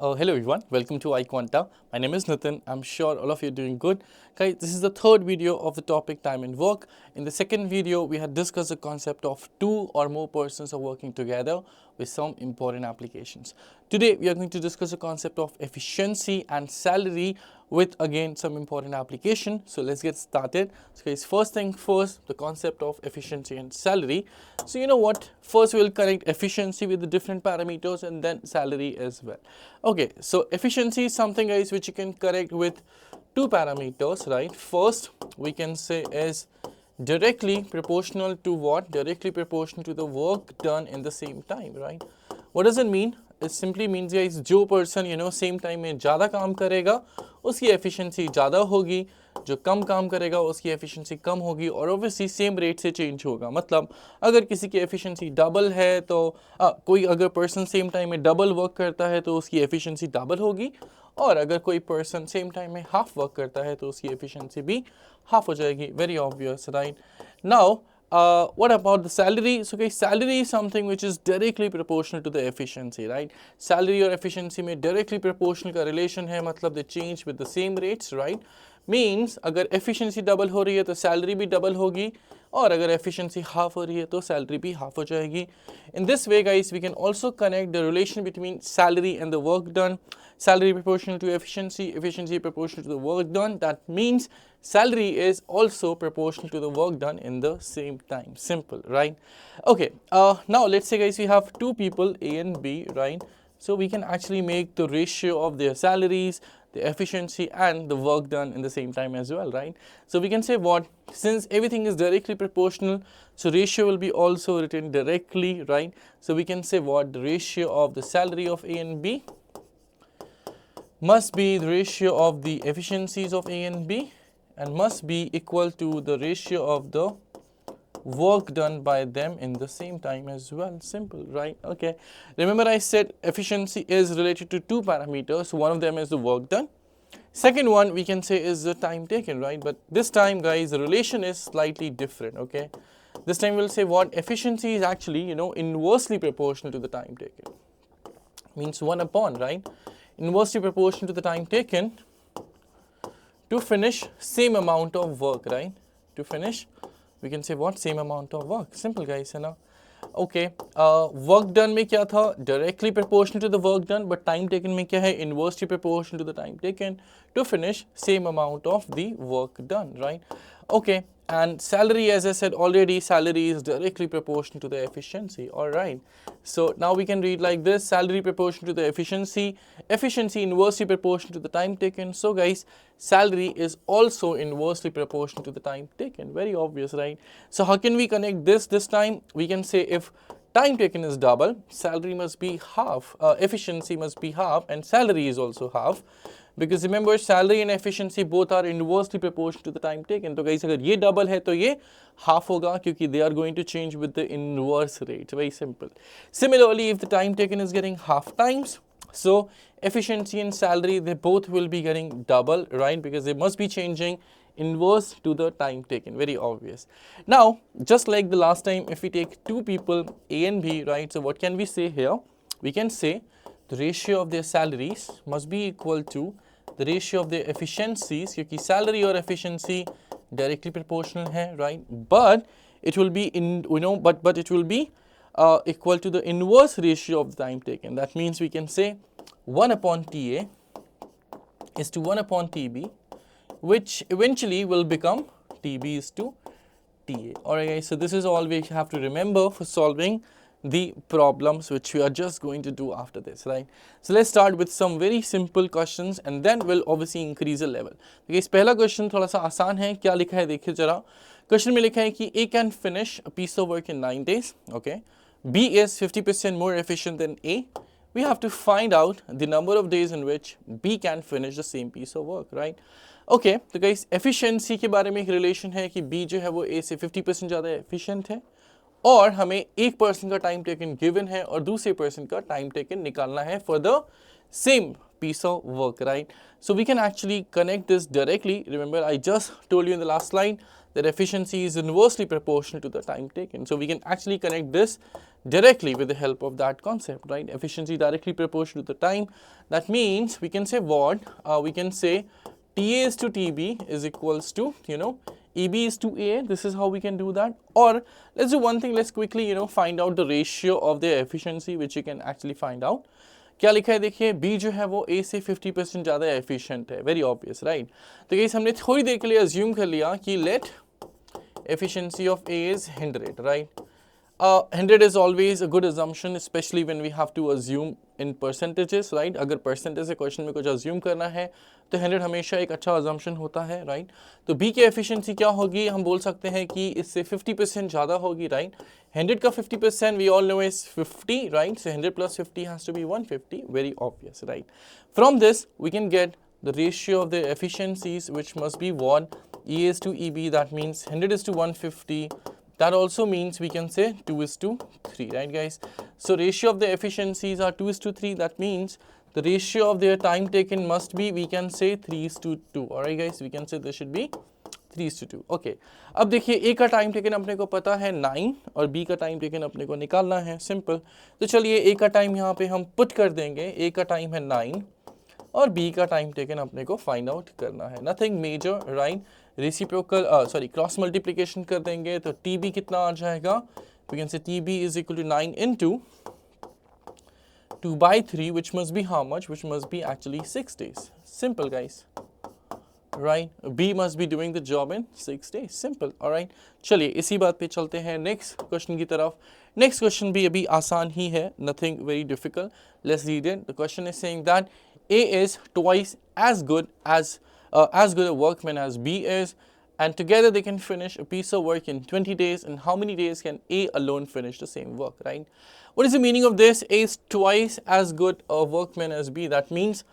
Hello everyone, welcome to iQuanta. My name is Nitin. I'm sure all of you are doing good. Guys, this is the third video of the topic time and work. In the second video, we had discussed the concept of two or more persons are working together with some important applications. Today, we are going to discuss the concept of efficiency and salary with again some important application. So let's get started. So guys, first thing first, the concept of efficiency and salary. So you know what, first we'll connect efficiency with the different parameters and then salary as well. Okay, so efficiency is something guys which you can correct with two parameters, right? First we can say is directly proportional to what? Directly proportional to the work done in the same time, right? What does it mean? It simply means guys जो person same time में ज़्यादा काम करेगा उसकी efficiency ज़्यादा होगी, जो कम काम करेगा उसकी efficiency कम होगी और obviously same rate से change होगा. मतलब अगर किसी की efficiency double है तो कोई अगर person same time में double work करता है तो उसकी efficiency double होगी और अगर कोई person same time में half work करता है तो उसकी efficiency भी half हो जाएगी. Very obvious, right? Now what about the salary? So guys, salary is something which is directly proportional to the efficiency, right? Salary और efficiency में directly proportional का relation है, मतलब they change with the same rates, right? Means अगर efficiency double हो रही है तो salary भी double होगी और अगर efficiency half हो रही है तो salary भी half हो जाएगी. In this way guys, we can also connect the relation between salary and the work done. Salary proportional to efficiency, efficiency proportional to the work done. That means salary is also proportional to the work done in the same time. Simple, right? Okay, now let's say guys we have two people A and B, right? So we can actually make the ratio of their salaries, the efficiency and the work done in the same time as well, right? So we can say what, since everything is directly proportional, so ratio will be also written directly, right? So we can say what, the ratio of the salary of A and B must be the ratio of the efficiencies of A and B and must be equal to the ratio of the work done by them in the same time as well. Simple, right? Okay, remember I said efficiency is related to two parameters. One of them is the work done, second one we can say is the time taken, right? But this time guys the relation is slightly different. Okay, this time we'll say what, efficiency is actually inversely proportional to the time taken, means 1 upon, right, inversely proportional to the time taken to finish same amount of work, right? To finish, we can say what, same amount of work. Simple guys, है ना? Okay, work done में क्या था, directly proportional to the work done, but time taken में क्या है, inversely proportional to the time taken to finish same amount of the work done, right? Okay, and salary, as I said already, salary is directly proportional to the efficiency. All right, so now we can read like this, salary proportional to the efficiency, efficiency inversely proportional to the time taken. So guys, salary is also inversely proportional to the time taken. Very obvious, right? So how can we connect this time? We can say if time taken is double, salary must be half, efficiency must be half and salary is also half. Because remember salary and efficiency both are inversely proportional to the time taken. तो guys अगर ये double है तो ये half होगा क्योंकि they are going to change with the inverse rate. Very simple. Similarly, if the time taken is getting half times, so efficiency and salary they both will be getting double, right? Because they must be changing inverse to the time taken. Very obvious. Now just like the last time, if we take two people A and B, right? So what can we say here? We can say the ratio of their salaries must be equal to the ratio of their efficiencies, क्योंकि salary और efficiency directly proportional है, right? But it will be but it will be equal to the inverse ratio of the time taken. That means we can say 1 upon TA is to 1 upon TB, which eventually will become TB is to TA. Alright guys, so this is all we have to remember for solving the problems which we are just going to do after this, right? So let's start with some very simple questions and then we'll obviously increase the level. Okay, पहला question थोड़ा सा आसान है. क्या लिखा है देखिए जरा. Question में लिखा है कि A can finish a piece of work in 9 days. Okay, B is 50% more efficient than A. We have to find out the number of days in which B can finish the same piece of work, right? Okay, तो guys efficiency के बारे में एक relation है कि B जो है वो A से 50% ज़्यादा efficient है और हमें एक पर्सन का टाइम टेकन गिवन है और दूसरे पर्सन का टाइम टेकन निकालना है for the same piece of work, right? So we can actually connect this directly. Remember I just told you in the last slide that efficiency is inversely proportional to the time taken. So we can actually connect this directly with the help of that concept, right? Efficiency directly proportional to the time. That means we can say what? We can say TA is to TB is equals to, EB is to A. This is how we can do that. Or let's do one thing. Let's quickly, find out the ratio of their efficiency, which you can actually find out. क्या लिखा है देखिए, B जो है वो A से 50% ज़्यादा efficient है, वेरी ऑब्वियस, राइट? तो गाइस हमने थोड़ी देर के लिए अज्यूम कर लिया कि late efficiency of A is 100, right? 100 is always a good assumption, especially when we have to assume in percentages, right? अगर percentage से क्वेश्चन में कुछ assume करना है तो 100 हमेशा एक अच्छा assumption होता है, right? तो B की efficiency क्या होगी? हम बोल सकते हैं कि इससे 50% ज़्यादा होगी, right? 100 का 50% we all know is 50, right? So 100 plus 50 has to be 150, very obvious, right? From this we can get the ratio of the efficiencies, which must be what? E is to EB, that means 100 is to 150. That also means we can say 2 is to 3, right guys? So ratio of the efficiencies are 2 is to 3. That means the ratio of their time taken must be, we can say 3 is to 2. Alright guys, we can say this should be 3 is to 2. Okay. अब देखिए A का time taken अपने को पता है 9 और B का time taken अपने को निकालना है, सिंपल. तो चलिए A का टाइम यहाँ पे हम पुट कर देंगे. A का टाइम है 9 और B का टाइम टेकन अपने को फाइंड आउट करना है. Nothing major, right? Reciprocal cross multiplication कर देंगे तो TB कितना आ जाएगा? We can say TB is equal to 9 into 2 by 3, which must be how much? Which must be actually 6 days. Simple guys, right? B must be doing the job in 6 days. Simple. All right. चलिए इसी बात पे चलते हैं next question की तरफ. Next question भी अभी आसान ही है, nothing very difficult. Let's read it. The question is saying that A is twice as good a workman as B is, and together they can finish a piece of work in 20 days. And how many days can A alone finish the same work, right? What is the meaning of this? A is twice as good a workman as B. That means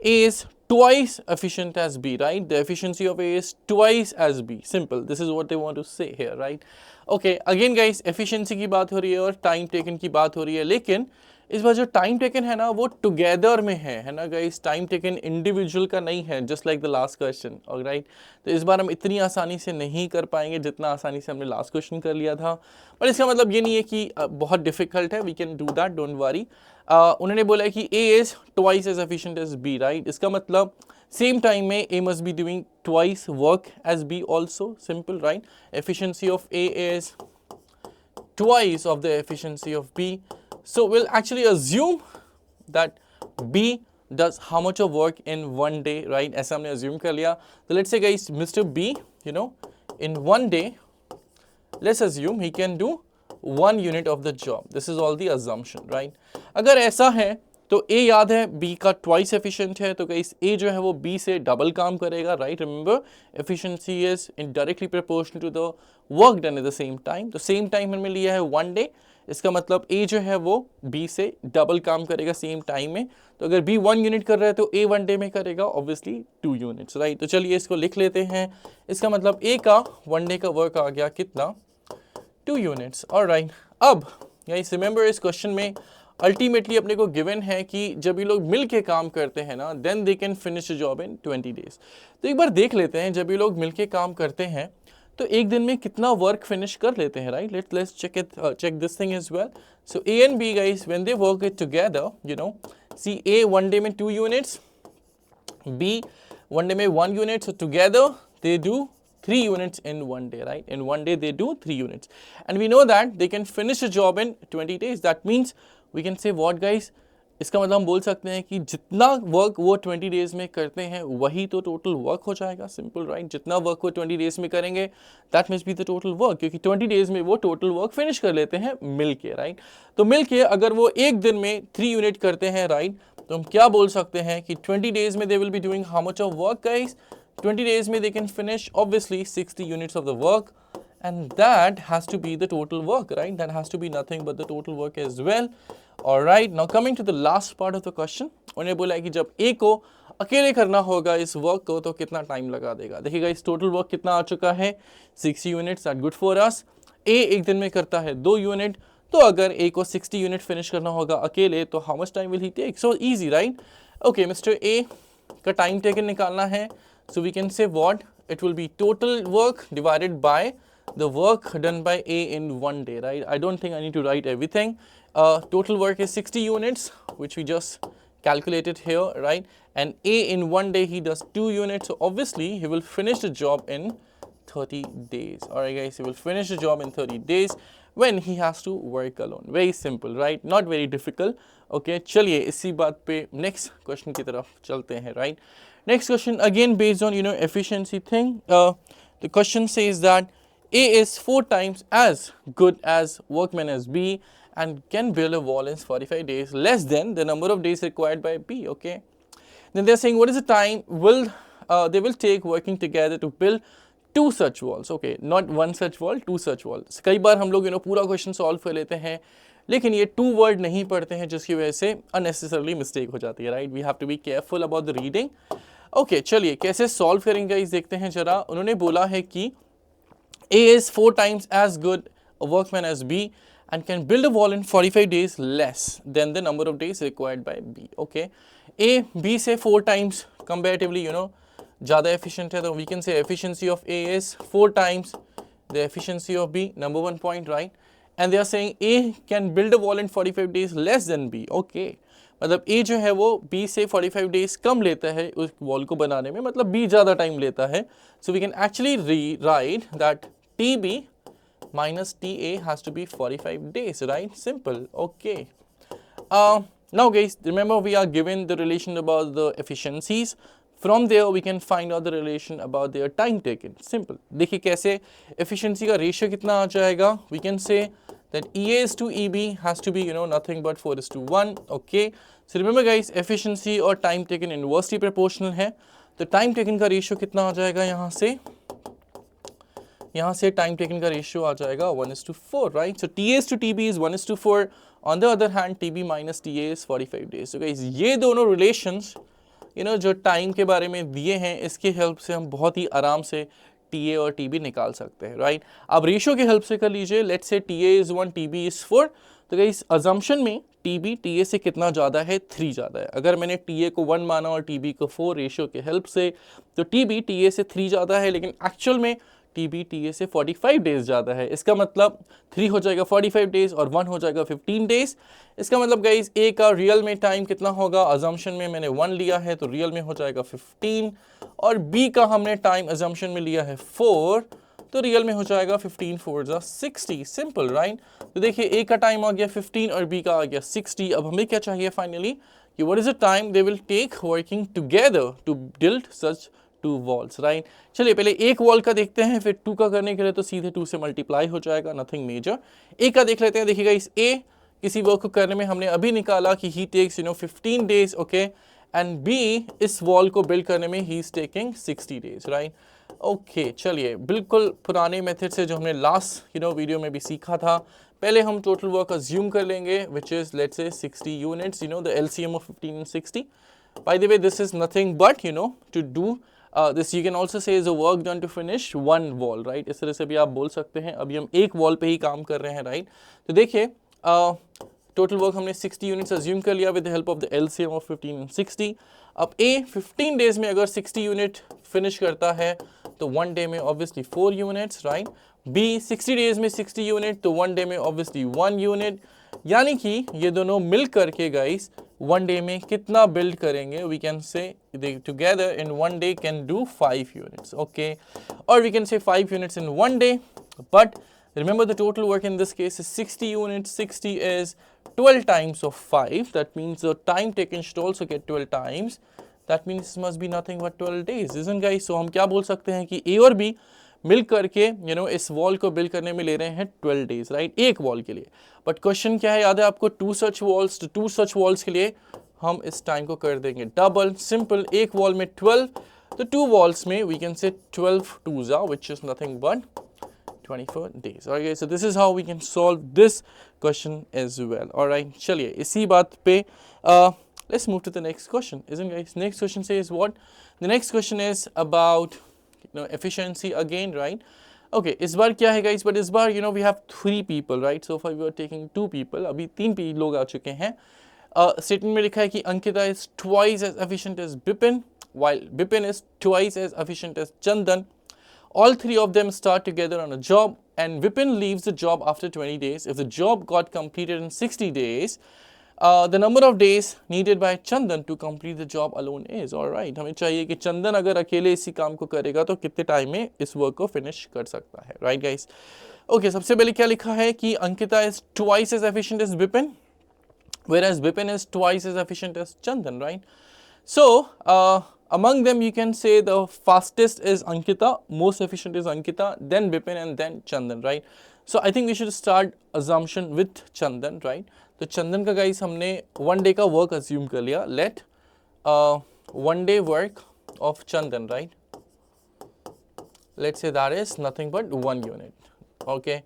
A is twice efficient as B, right? The efficiency of A is twice as B. Simple. This is what they want to say here, right? Okay, again guys, efficiency की बात हो रही है और time taken की बात हो रही है, लेकिन इस बार जो टाइम टेकन है ना वो टुगेदर में है ना गाइस? टाइम टेकन इंडिविजुअल का नहीं है, just like the last question, right? तो इस बार हम इतनी आसानी से नहीं कर पाएंगे जितना आसानी से हमने लास्ट क्वेश्चन कर लिया था. पर इसका मतलब ये नहीं है कि बहुत डिफिकल्ट है, we can do that, don't worry. उन्होंने बोला है कि A is twice as efficient as B, right? इसका मतलब सेम टाइम में A must be doing twice work as B also. Simple, right? Efficiency of A is twice of the efficiency of B. So we'll actually assume that B does how much of work in 1 day, right? ऐसा हमने assume कर लिया. So let's say guys, Mr. B, in 1 day, let's assume he can do 1 unit of the job. This is all the assumption, right? अगर ऐसा है तो A याद है B का ट्वाइस एफिशिएंट है, तो गाइस A जो है वो B से डबल काम करेगा, right? Remember, efficiency is indirectly proportional to the work done at the same time. तो सेम टाइम हमने लिया है 1 डे. इसका मतलब A जो है वो B से डबल काम करेगा सेम टाइम में. तो अगर B 1 यूनिट कर रहा है तो A 1 डे में करेगा ऑब्वियसली 2 यूनिट्स, राइट? तो चलिए इसको लिख लेते हैं. इसका मतलब A का 1 डे का वर्क आ गया कितना? 2 यूनिट्स. ऑलराइट. अब गाइस रिमेंबर इस क्वेश्चन में अल्टीमेटली अपने को गिवन है कि जब ये लोग मिल के काम करते हैं ना, then they can finish the job in 20 days. तो एक बार देख लेते हैं, जब ये लोग मिल के काम करते हैं तो एक दिन में कितना वर्क फिनिश कर लेते हैं, right? Let's check this thing as well. So A and B guys, when they work it together, see A 1 day में 2 यूनिट्स, B 1 डे में 1 unit. So together they do 3 units in 1 day, right? In 1 day they do 3 units, and we know that they can finish a job in 20 days. That means we can say what guys? इसका मतलब हम बोल सकते हैं कि जितना work वो 20 days में करते हैं वही तो टोटल वर्क हो जाएगा. Simple, right? जितना वर्क वो 20 डेज में करेंगे that must be the total work, क्योंकि 20 डेज में वो टोटल वर्क फिनिश कर लेते हैं मिल के, राइट? तो मिल के अगर वो एक दिन में 3 यूनिट करते हैं, राइट, तो हम क्या बोल सकते हैं कि 20 डेज में they will be doing how much of work guys? 20 days may they can finish obviously 60 units of the work, and that has to be the total work, right? That has to be nothing but the total work as well. All right, now coming to the last part of the question, उन्हें बोला है कि जब A को अकेले करना होगा इस वर्क को तो कितना टाइम लगा देगा. देखिएगा इस टोटल वर्क कितना आ चुका है, 60 units. That good for us. A एक दिन में करता है 2 यूनिट, तो अगर A को 60 यूनिट फिनिश करना होगा अकेले तो how much time will he take? So easy, right? Okay, mister A का टाइम टेकन निकालना है. So we can say what? It will be total work divided by the work done by A in one day, right? I don't think I need to write everything. Total work is 60 units, which we just calculated here, right? And A in one day, he does 2 units. So obviously, he will finish the job in 30 days. All right, guys, he will finish the job in 30 days when he has to work alone. Very simple, right? Not very difficult. Okay, चलिए इसी बात पे next question की तरफ चलते हैं, right? Next question, again based on, efficiency thing. The question says that A is 4 times as good as workman as B and can build a wall in 45 days, less than the number of days required by B, okay? Then they're saying what is the time they will take working together to build 2 such walls, okay? Not 1 such wall, 2 such walls. कई बार हम लोग पूरा question solve कर लेते हैं, लेकिन ये 2 word नहीं पढ़ते हैं, जिसकी वजह से अननेसेसरली मिस्टेक हो जाती है, right? We have to be careful about the reading. Okay, चलिए कैसे सॉल्व करेंगे गाइस देखते हैं जरा. उन्होंने बोला है कि A is 4 times as good a workman as B and can build a wall in 45 days less than the number of days required by B. Okay, A B से 4 times comparatively ज़्यादा efficient है, तो we can say efficiency of A is 4 times the efficiency of B. Number 1 point, right? And they are saying A can build a wall in 45 days less than B. Okay, मतलब A जो है वो B से 45 days कम लेता है उस wall को बनाने में, मतलब B ज़्यादा टाइम लेता है. So we can actually rewrite that TB minus TA has to be 45 days, right? Simple. Okay. Now guys, remember we are given the relation about the efficiencies. From there we can find out the relation about their time taken. Simple. देखिए कैसे efficiency का ratio कितना आ जाएगा. We can say that EA is to EB has to be nothing but 4 is to 1. Okay. So remember guys, efficiency और time taken inversely proportional है. तो time taken का ratio कितना आ जाएगा यहाँ से टाइम टेकन का रेशियो आ जाएगा 1:4, right? So TA to TB is 1:4. On the other hand TB minus TA is 45 days. So guys, ये दोनों रिलेशंस जो टाइम के बारे में दिए हैं, इसकी हेल्प से हम बहुत ही आराम से TA और TB निकाल सकते हैं, राइट? अब रेशियो की हेल्प से कर लीजिए. Let's say TA is 1, TB is 4. तो गाइस अजम्पशन में TB TA से कितना ज़्यादा है? 3 ज़्यादा है. अगर मैंने TA को 1 माना और TB को 4 रेशियो के हेल्प से, तो TB TA से 3 ज़्यादा है, लेकिन एक्चुअल में TB TA से 45 डेज ज़्यादा है. इसका मतलब 3 हो जाएगा 45 डेज और 1 हो जाएगा 15 डेज. इसका मतलब गाइज A का रियल में टाइम कितना होगा? अजम्पशन में मैंने 1 लिया है तो रियल में हो जाएगा 15, और B का हमने टाइम अजम्पशन में लिया है 4, तो रियल में हो जाएगा 15 4 60. Simple, right? तो देखिए A का टाइम आ गया 15 और B का आ गया 60. अब हमें क्या चाहिए फाइनली कि what is the time they will take working together to build such 2 walls, right? चलिए पहले एक वॉल का देखते हैं, फिर 2 का करने के लिए तो सीधे 2 से मल्टीप्लाई हो जाएगा, नथिंग मेजर. A का देख लेते हैं. देखिएगा इस A किसी वर्क को करने में हमने अभी निकाला कि he takes 15 days, okay, and B इस वॉल को बिल्ड करने में he is taking 60 days, right? Okay, चलिए बिल्कुल पुराने मेथड से जो हमने लास्ट वीडियो में भी सीखा था. पहले हम टोटल वर्क अज्यूम कर लेंगे which is let's say 60 units, the LCM of 15 and 60. By the way this is nothing but to do this you can also say is a work done to finish one wall, right? इस तरह से भी आप बोल सकते हैं. अभी हम एक वॉल पे ही काम कर रहे हैं, राइट? तो देखिए टोटल वर्क हमने 60 यूनिट्स अज्यूम कर लिया with the help of the LCM of 15 and 60. अब A 15 डेज में अगर 60 यूनिट फिनिश करता है तो 1 डे में obviously 4 units, right? B 60 days में 60 यूनिट तो 1 डे में ऑब्वियसली 1 यूनिट. यानी कि ये दोनों मिल करके गाइस 1 डे में कितना बिल्ड करेंगे? We can say together in 1 day can do 5 units, okay, or we can say 5 units in 1 day. But remember the total work in this case is 60 units. 60 is 12 times of 5. That means the time taken should also get 12 times. That means this must be nothing but 12 days, isn't guys? So हम क्या बोल सकते हैं कि A और B मिल करके इस wall को बिल्ड करने में ले रहे हैं 12 डेज, राइट? एक वॉल के लिए. बट क्वेश्चन क्या है याद है आपको? 2 सच वॉल्स. तो 2 सच वॉल्स के लिए हम इस टाइम को कर देंगे डबल. सिंपल, एक वॉल में 12, तो 2 वॉल्स में वी कैन से 12 2s which is nothing but 24 days. Okay, so this is how we can solve this question as well. All right, चलिए इसी बात पे let's move to the next question, isn't guys? Next question says what? The next question is about efficiency again, right? Okay, इस बार क्या है guys? But इस बार we have 3 people, right? So far we are taking 2 people. अभी 3 लोग आ चुके हैं. Statement में लिखा है कि Ankita is twice as efficient as Bipin, while Bipin is twice as efficient as Chandan. all three of them start together on a job and Vipin leaves the job after 20 days. If the job got completed in 60 days, the number of days needed by Chandan to complete the job alone is. Alright, हमें चाहिए कि चंदन अगर अकेले इसी काम को करेगा तो कितने टाइम में इस वर्क को फिनिश कर सकता है. Right guys. ओके, सबसे पहले क्या लिखा है कि Ankita is twice as efficient as Vipin, whereas Vipin is twice as efficient as Chandan, right? So, among them you can say the fastest is Ankita, most efficient is Ankita, then Vipin and then Chandan, right? So, I think we should start assumption with Chandan, right? तो चंदन का guys हमने one day का work assume कर लिया. Let one day work of Chandan, right? Let's say that is nothing but 1 unit. Okay,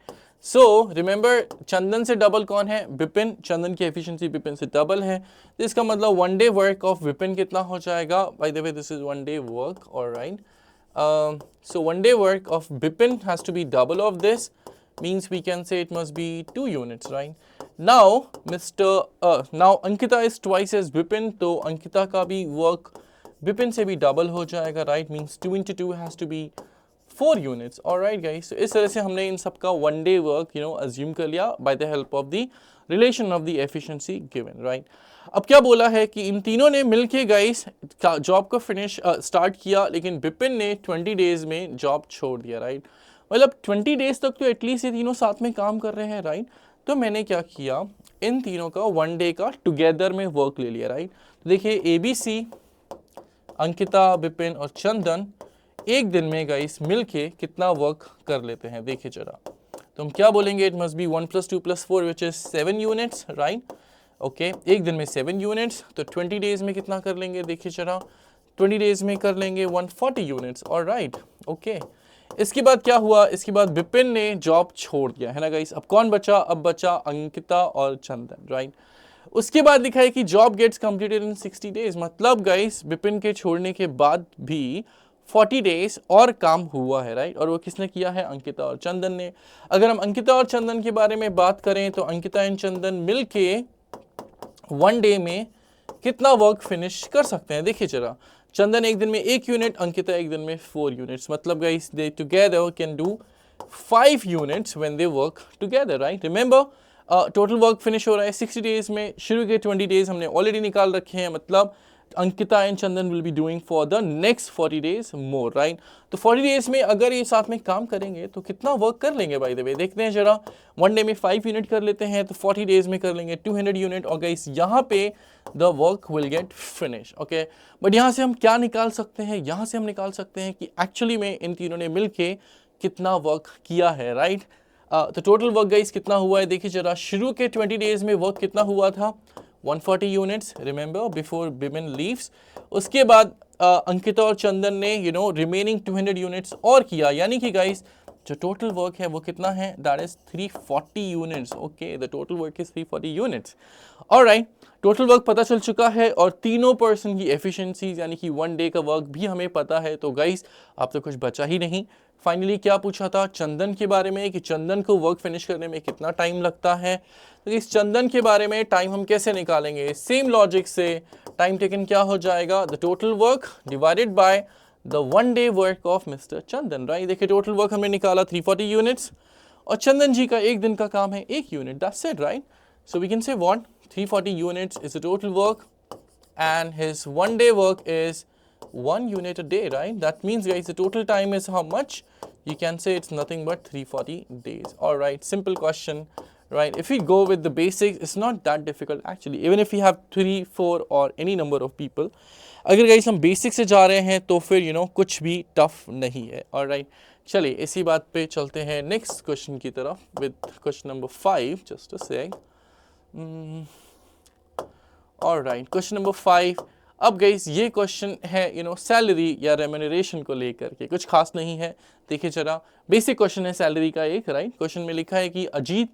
so remember Chandan से double कौन है? विपिन. चंदन की एफिशिएंसी विपिन से डबल है, तो इसका मतलब one day work of Vipin कितना हो जाएगा? Bye the way this is one day work, alright. So 1 day work of Bipin has to be double of this, means we can say it must be 2 units, right? Now now Ankita is twice as Bipin, तो Ankita का भी work Bipin से भी double हो जाएगा, right? Means 2 into 2 has to be 4 units. Alright guys, so इस तरह से हमने इन सब का 1 day work assume कर लिया by the help of the relation of the efficiency given, right? अब क्या बोला है कि इन तीनों ने मिलके गाइस जॉब को फिनिश स्टार्ट किया, लेकिन बिपिन ने 20 डेज में जॉब छोड़ दिया, राइट? मतलब 20 डेज तक तो एटलीस्ट ये तीनों साथ में काम कर रहे हैं, राइट? तो मैंने क्या किया, इन तीनों का 1 डे का टुगेदर में वर्क ले लिया, राइट? तो देखिए ABC, अंकिता, बिपिन और चंदन एक दिन में गाइस मिलके कितना वर्क कर लेते हैं, देखिए जरा. तो हम क्या बोलेंगे? It must be 1 + 2 + 4 which is 7 units, right? Okay, एक दिन में 7 यूनिट्स, तो 20 डेज में कितना कर लेंगे? देखिए जरा, 20 डेज में कर लेंगे 140 यूनिट्स, ऑलराइट. ओके, इसके बाद क्या हुआ? इसके बाद बिपिन ने जॉब छोड़ दिया, है ना गाइस? अब कौन बचा? अब बचा अंकिता और चंदन, राइट? उसके बाद लिखा है कि job gets completed in 60 days, मतलब गाइस बिपिन के छोड़ने के बाद भी 40 डेज और काम हुआ है, राइट? और वो किसने किया है? अंकिता और चंदन ने. अगर हम अंकिता और चंदन के बारे में बात करें तो अंकिता एंड चंदन मिलके 1 डे में कितना वर्क फिनिश कर सकते हैं? देखिए जरा, चंदन एक दिन में 1 यूनिट, अंकिता एक दिन में 4 यूनिट्स, मतलब guys they together can do 5 units when they work together, right? Remember total work finish हो रहा है 60 डेज में, शुरू के 20 डेज हमने ऑलरेडी निकाल रखे हैं, मतलब Ankita and Chandan will be doing for the next 40 days more, right? तो 40 डेज में अगर ये साथ में काम करेंगे तो कितना वर्क कर लेंगे? बाय द वे देखते हैं जरा, 1 डे में 5 यूनिट कर लेते हैं, तो 40 डेज में कर लेंगे 200 यूनिट, और गाइस यहाँ पे the work will get finish. Okay, but यहाँ से हम क्या निकाल सकते हैं? यहाँ से हम निकाल सकते हैं कि एक्चुअली में इन तीनों ने मिलके कितना वर्क किया है, राइट? तो टोटल वर्क गाइस कितना हुआ है? देखिए जरा, शुरू के 20 डेज में वर्क कितना हुआ था? 140 units, remember, before Bipin leaves. उसके बाद अंकिता और चंदन ने रिमेनिंग 200 यूनिट्स और किया, यानी कि गाइस जो टोटल वर्क है वो कितना है? That is 340 units. Okay, the total work is 340 units. Alright, total work पता चल चुका है और तीनों पर्सन की एफिशिएंसीज यानी कि 1 डे का वर्क भी हमें पता है. तो गाइस अब तो कुछ बचा ही नहीं. फाइनली क्या पूछा था? चंदन के बारे में, कि चंदन को वर्क फिनिश करने में कितना टाइम लगता है. तो इस चंदन के बारे में टाइम हम कैसे निकालेंगे? सेम लॉजिक से टाइम टेकन क्या हो जाएगा? The total work divided by the 1 day work of mister Chandan, right? देखिए टोटल वर्क हमने निकाला 340 यूनिट्स और चंदन जी का एक दिन का काम है 1 unit. That's it, right? So we can say what 340 units is the total work and his 1 day work is 1 unit a day, right? That means guys the total time is how much? You can say it's nothing but 340 days. All right, simple question, right? If we go with the basics, it's not that difficult actually, even if we have 3, 4 or any number of people. अगर guys हम basic से जा रहे हैं तो फिर कुछ भी टफ नहीं है. ऑलराइट, चलिए इसी बात पे चलते हैं नेक्स्ट क्वेश्चन की तरफ with question number 5. Just a sec. Alright, question number 5. अब गाइस ये क्वेश्चन है सैलरी या रेम्यूनरेशन को लेकर के, कुछ खास नहीं है. देखिए जरा, बेसिक क्वेश्चन है सैलरी का एक, राइट? क्वेश्चन में लिखा है कि Ajit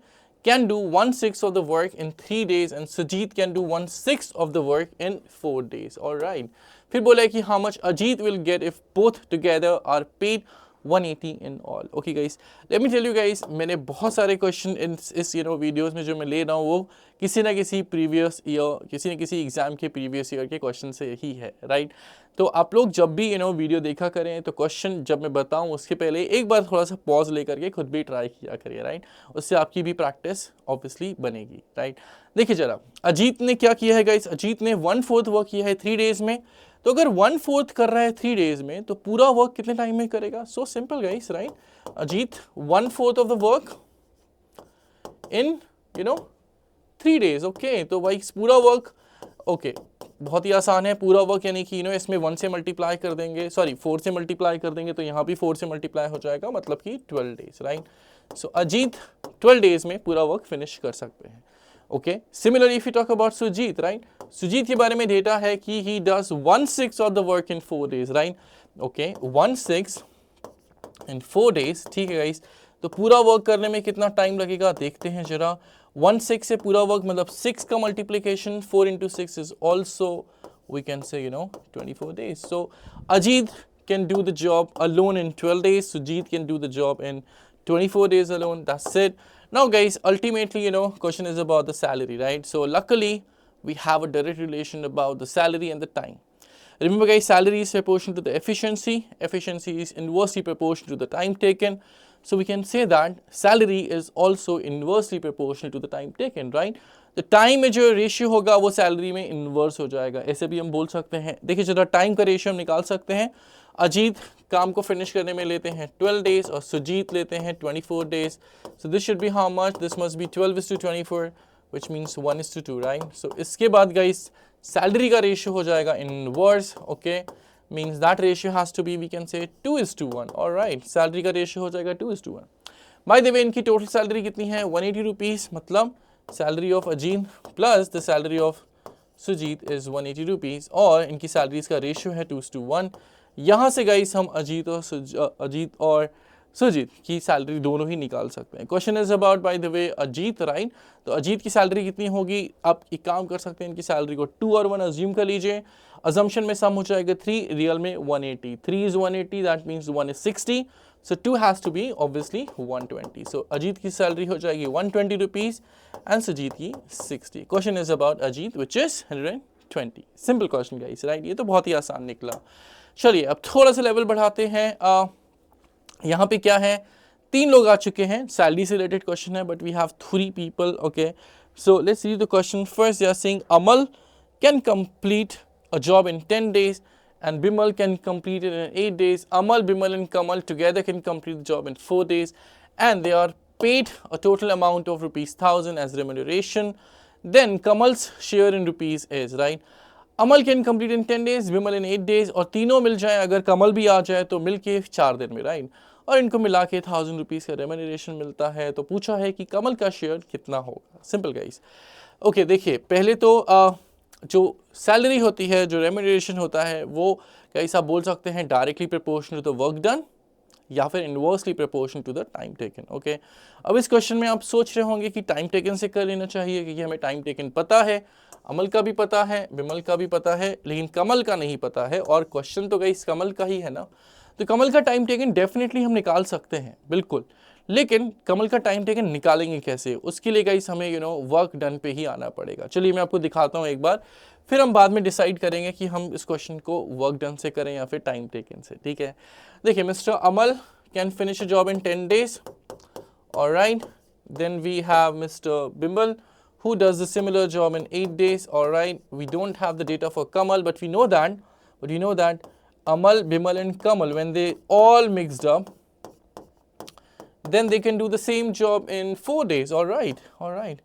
can do 1/6 of the work in 3 days and Sujit can do 1/6 of the work in 4 days. All right. फिर बोला है कि how much Ajit will get if both together are paid 180 in all. Okay guys, let me tell you guys, मैंने बहुत सारे question इस videos में जो मैं ले रहा हूँ वो किसी ना किसी प्रीवियस ईयर, किसी न किसी एग्जाम के प्रीवियस ईयर के क्वेश्चन से ही है, राइट? तो आप लोग जब भी वीडियो देखा करें तो क्वेश्चन जब मैं बताऊं उसके पहले एक बार थोड़ा सा पॉज लेकर के खुद भी ट्राई किया करिए, राइट? उससे आपकी भी प्रैक्टिस ऑब्वियसली बनेगी, राइट? देखिए जरा, अजीत ने क्या किया है गाइस, अजीत ने 1/4 वर्क किया है 3 डेज में। तो अगर 1/4 कर रहा है 3 डेज में तो पूरा वर्क कितने टाइम में करेगा? So simple guys, right? Ajit 1/4 of the work in 3 days. Okay, तो भाई पूरा वर्क, ओके बहुत ही आसान है। पूरा वर्क यानी कि इसमें 1 से मल्टीप्लाई कर देंगे, सॉरी 4 से मल्टीप्लाई कर देंगे, तो यहाँ भी 4 से मल्टीप्लाई हो जाएगा, मतलब कि 12 days, right? So Ajit 12 days में पूरा वर्क फिनिश कर सकते हैं। Okay, similarly if you talk about Sujit, right? Sujit के बारे में डेटा है कि he does 1/6 of the work in 4 days, right? Okay, 1/6 in 4 days, ठीक है गाइस। तो पूरा वर्क करने में कितना टाइम लगेगा देखते हैं जरा। 1/6 से पूरा वर्क मतलब 6 का multiplication 4 into 6 is also we can say 24 days. So Ajit can do the job alone in 12 days. Sujit can do the job in 24 days alone. That's it. Now guys, ultimately question is about the salary, right? So luckily we have a direct relation about the salary and the time. Remember guys, salary is proportional to the efficiency. Efficiency is inversely proportional to the time taken. So we can say that salary is also inversely proportional to the time taken, right? The time में जो ratio होगा वो salary में inverse हो जाएगा, ऐसे भी हम बोल सकते हैं। देखिए जरा, टाइम का रेशियो हम निकाल सकते हैं। अजीत काम को फिनिश करने में लेते हैं 12 डेज और सुजीत लेते हैं 24 days. So this should be how much? This must be 12:24, which means 1:2, right? So इसके बाद गाइस सैलरी का रेशियो हो जाएगा inverse, okay? means that ratio has to be, we can say 2:1. all right, salary का ratio हो जाएगा 2:1. Bye the वे इनकी total salary कितनी है? 180 रुपीज़, मतलब salary of Ajit plus the salary of Sujit is 180 rupees, और इनकी सैलरीज का रेशियो है 2:1. यहाँ से गाइस हम अजीत और सुजीत की सैलरी दोनों ही निकाल सकते हैं। Question is about by the way Ajit, right? तो अजीत की सैलरी कितनी होगी? आप एक काम कर सकते हैं, इनकी सैलरी को 2 और 1 अज्यूम कर लीजिए। अजम्पशन में सम हो जाएगा 3, रियल में 180. 3 is 180, that means 1 is 60. So 2 has to be obviously 120. So Ajit की सैलरी हो जाएगी 120 रुपीज़ एंड सुजीत की 60. Question is about Ajit which is 120. Simple question guys, right? ये तो बहुत ही आसान निकला। चलिए अब थोड़ा सा लेवल बढ़ाते हैं। यहाँ पे क्या है, 3 लोग आ चुके हैं, सैलरी से रिलेटेड क्वेश्चन है, but we have 3 people, okay? So let's see the question first. They are saying Amal can complete a job in 10 days and Bimal can complete it in 8 days. Amal, Bimal and Kamal together can complete the job in 4 days and they are paid a total amount of ₹1,000 as remuneration. Then Kamal's share in rupees is, right? Amal can complete in 10 days, Bimal in 8 days, और तीनों मिल जाए, अगर कमल भी आ जाए तो मिल के 4 दिन में, राइट? और इनको मिला के 1000 रुपीज़ का रेम्यूनरेशन मिलता है। तो पूछा है कि कमल का शेयर कितना होगा। Simple guys. ओके, देखिए पहले तो जो सैलरी होती है, जो रेम्यूनरेशन होता है, वो गाइस आप बोल सकते हैं directly proportional to the work done या फिर inversely proportional to the time taken, okay? अब इस क्वेश्चन में आप सोच रहे होंगे कि टाइम टेकन से कर लेना चाहिए, क्योंकि हमें टाइम टेकन पता है, अमल का भी पता है, बिमल का भी पता है, लेकिन कमल का नहीं पता है, और क्वेश्चन तो गाइस कमल का ही है ना। तो कमल का टाइम टेकन डेफिनेटली हम निकाल सकते हैं, बिल्कुल, लेकिन कमल का टाइम टेकन निकालेंगे कैसे? उसके लिए गाइस हमें वर्क डन पे ही आना पड़ेगा। चलिए मैं आपको दिखाता हूँ एक बार, फिर हम बाद में डिसाइड करेंगे कि हम इस क्वेश्चन को वर्क डन से करें या फिर टाइम टेकन से, ठीक है? देखिए, mister Amal can finish a job in 10 days, alright? Then we have mister Bimal who does the similar job in 8 days, alright? We don't have the data for Kamal, but we know that Amal, Bimal and Kamal, when they all mixed up, then they can do the same job in 4 days, alright?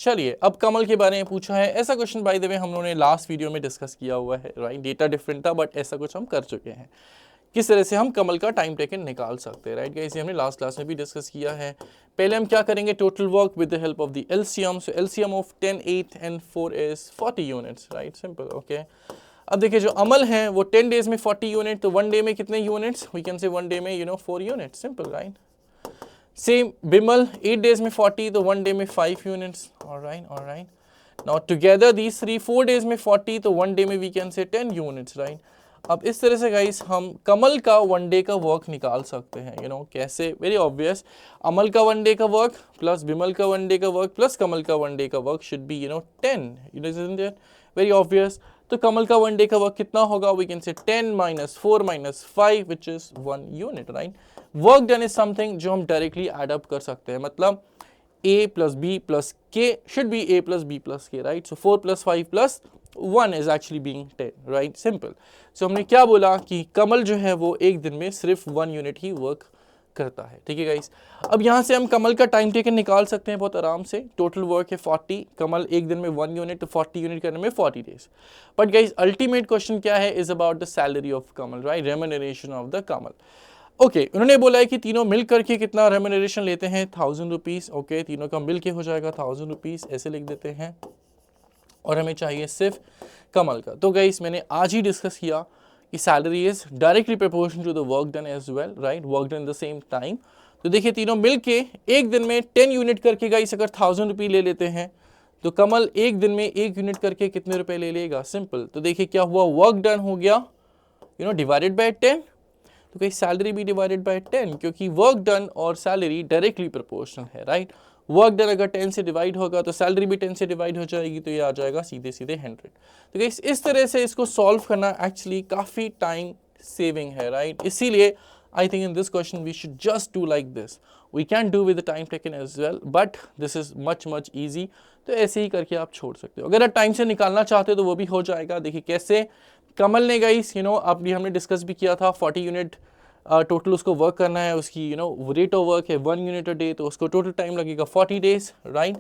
चलिए अब कमल के बारे में पूछा है। ऐसा question by the वे हम लोगों ने लास्ट वीडियो में डिस्कस किया हुआ है, राइट? डेटा डिफरेंट था, बट ऐसा कुछ हम कर चुके हैं। किस तरह से हम कमल का टाइम टेकन निकाल सकते हैं, राइट? इसे हमने लास्ट क्लास में भी डिस्कस किया है। पहले हम क्या करेंगे, total work with the help of the LCM. So LCM of 10, 8 and 4 is 40 units, right? Simple, okay? अब देखिए जो अमल है वो 10 डेज में 40 यूनिट, तो 1 डे में कितने यूनिट्स? वी कैन से 1 डे में 4 unit, simple, right? Same Bimal 8 days में 40, तो 1 डे में 5 units, alright? Now together these 3 4 days में 40, तो 1 डे में वी कैन से 10 यूनिट्स, राइट? अब इस तरह से गाइस हम कमल का वन डे का वर्क निकाल सकते हैं, कैसे, वेरी ऑब्वियस, अमल का वन डे का वर्क प्लस बिमल का वन डे का वर्क प्लस कमल का वन डे का work should be 10, isn't it? Very obvious. तो कमल का वन डे का वर्क कितना होगा, वी कैन से 10 - 4 - 5 which is 1 unit, right. Work done is something जो हम डायरेक्टली एड अप कर सकते हैं, मतलब a plus b plus k should be a plus b plus k, right? So 4 plus 5 plus 1 is actually being 10, right? Simple. So हमने क्या बोला कि कमल जो है वो एक दिन में सिर्फ 1 यूनिट ही वर्क करता है, ठीक है गाइस। अब यहाँ से हम कमल का टाइम टेकन निकाल सकते हैं बहुत आराम से। टोटल वर्क है 40, कमल एक दिन में 1 यूनिट, तो 40 यूनिट करने में 40 days. But guys ultimate question क्या है, is about the salary of Kamal, right, remuneration of the Kamal. Okay, उन्होंने बोला है कि तीनों मिल करके कितना रेम्यूनरेशन लेते हैं, 1000 रुपीज़। ओके, तीनों का मिल के हो जाएगा 1000 रुपीज़, ऐसे लिख देते हैं। और हमें चाहिए सिर्फ कमल का। तो गाइस मैंने आज ही डिस्कस किया कि salary is directly proportional to the work done as well, right, work done in the same time. तो देखिए तीनों मिल के एक दिन में 10 यूनिट करके गाइस अगर 1000 रुपये ले लेते हैं, तो कमल एक दिन में 1 यूनिट करके कितने रुपए ले लेगा, सिंपल। तो देखिए क्या हुआ, वर्क डन हो गया डिवाइडेड बाय 10, तो कहीं सैलरी भी डिवाइडेड बाय 10, क्योंकि वर्क डन और सैलरी डायरेक्टली प्रोपोर्शनल है, राइट। वर्क डन अगर 10 से डिवाइड होगा तो सैलरी भी 10 से डिवाइड हो जाएगी, तो ये आ जाएगा सीधे सीधे 100। तो गाइस इस तरह से इसको सॉल्व करना एक्चुअली काफ़ी टाइम सेविंग है, राइट। इसीलिए I think in this question we should just do like this. We can do with the time taken as well, but this is much easy. तो ऐसे ही करके आप छोड़ सकते हो। अगर आप टाइम से निकालना चाहते हो तो वो भी हो जाएगा। देखिए कैसे, कमल ने गाइस अभी हमने डिस्कस भी किया था, 40 यूनिट टोटल उसको वर्क करना है, उसकी रेट ऑफ वर्क है 1 यूनिट अ डे, तो उसको टोटल टाइम लगेगा 40 डेज, राइट।